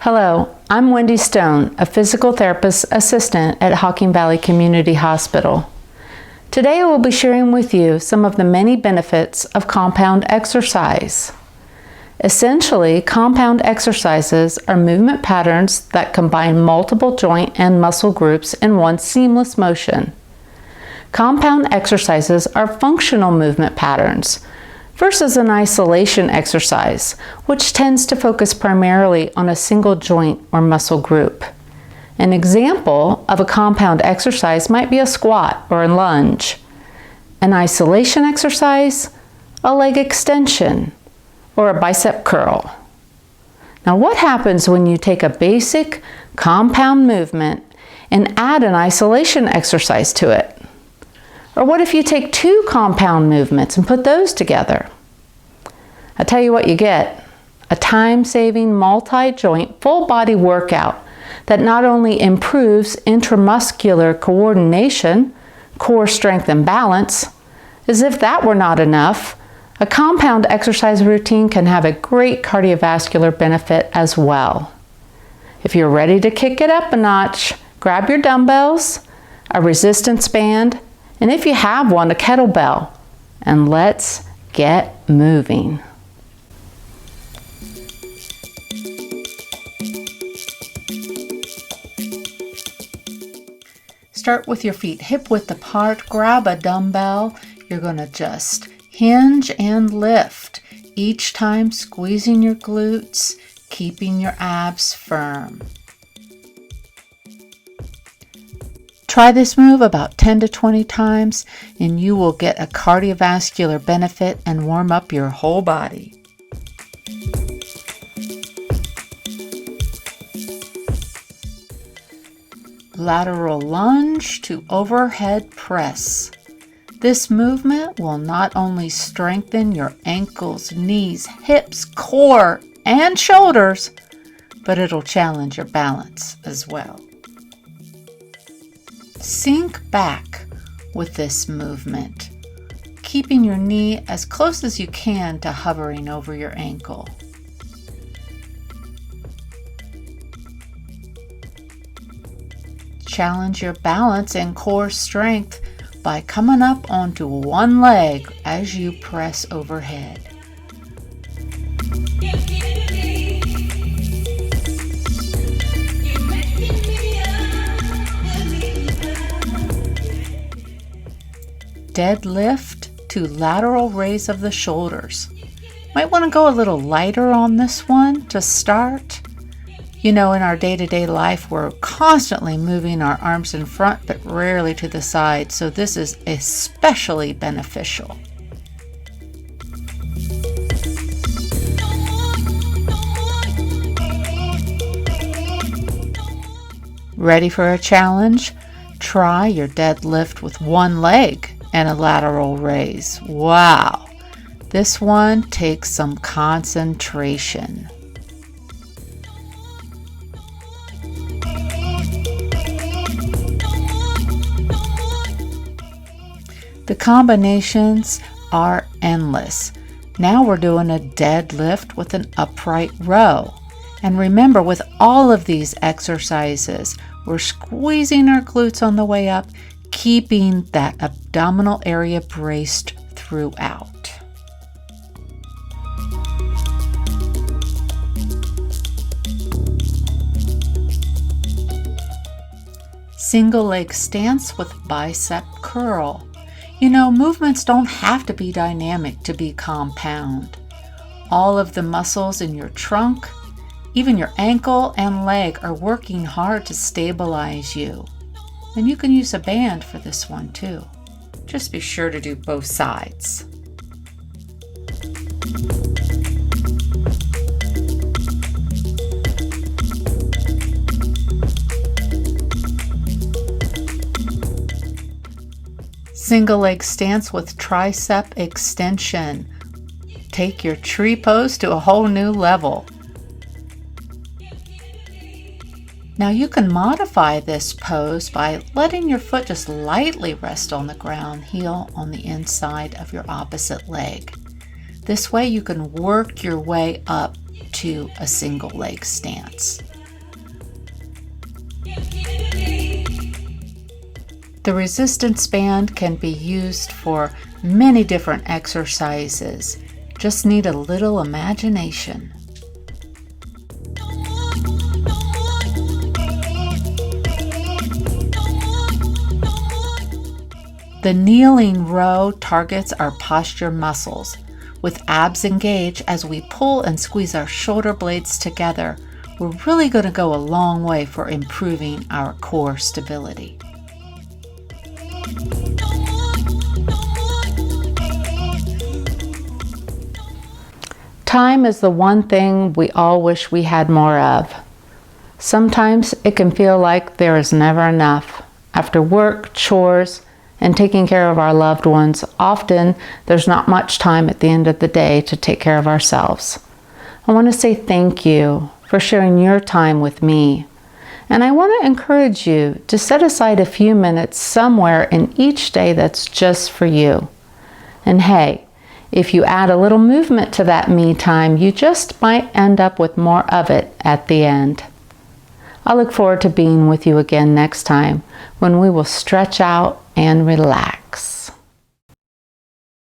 Hello, I'm Wendy Stone, a physical therapist assistant at Hocking Valley Community Hospital. Today I will be sharing with you some of the many benefits of compound exercise. Essentially, compound exercises are movement patterns that combine multiple joint and muscle groups in one seamless motion. Compound exercises are functional movement patterns versus an isolation exercise, which tends to focus primarily on a single joint or muscle group. An example of a compound exercise might be a squat or a lunge. An isolation exercise, a leg extension, or a bicep curl. Now, what happens when you take a basic compound movement and add an isolation exercise to it? Or what if you take two compound movements and put those together? I'll tell you what you get: a time-saving, multi-joint, full-body workout that not only improves intramuscular coordination, core strength, and balance. As if that were not enough, a compound exercise routine can have a great cardiovascular benefit as well. If you're ready to kick it up a notch, grab your dumbbells, a resistance band, and if you have one, a kettlebell, and let's get moving. Start with your feet hip-width apart, grab a dumbbell. You're going to just hinge and lift, each time squeezing your glutes, keeping your abs firm. Try this move about 10 to 20 times and you will get a cardiovascular benefit and warm up your whole body. Lateral lunge to overhead press. This movement will not only strengthen your ankles, knees, hips, core, and shoulders, but it'll challenge your balance as well. Sink back with this movement, keeping your knee as close as you can to hovering over your ankle. Challenge your balance and core strength by coming up onto one leg as you press overhead. Deadlift to lateral raise of the shoulders. Might want to go a little lighter on this one to start. You know, in our day-to-day life, we're constantly moving our arms in front, but rarely to the side, so this is especially beneficial. Ready for a challenge? Try your deadlift with one leg and a lateral raise. Wow, this one takes some concentration. The combinations are endless. Now we're doing a deadlift with an upright row. And remember, with all of these exercises, we're squeezing our glutes on the way up, keeping that abdominal area braced throughout. Single leg stance with bicep curl. You know, movements don't have to be dynamic to be compound. All of the muscles in your trunk, even your ankle and leg, are working hard to stabilize you. And you can use a band for this one too. Just be sure to do both sides. Single leg stance with tricep extension. Take your tree pose to a whole new level. Now you can modify this pose by letting your foot just lightly rest on the ground, heel on the inside of your opposite leg. This way you can work your way up to a single leg stance. The resistance band can be used for many different exercises. Just need a little imagination. The kneeling row targets our posture muscles. With abs engaged as we pull and squeeze our shoulder blades together, we're really going to go a long way for improving our core stability. Time is the one thing we all wish we had more of. Sometimes it can feel like there is never enough. After work, chores, and taking care of our loved ones, often there's not much time at the end of the day to take care of ourselves. I want to say thank you for sharing your time with me. And I want to encourage you to set aside a few minutes somewhere in each day that's just for you. And hey, if you add a little movement to that me time, you just might end up with more of it at the end. I look forward to being with you again next time when we will stretch out and relax.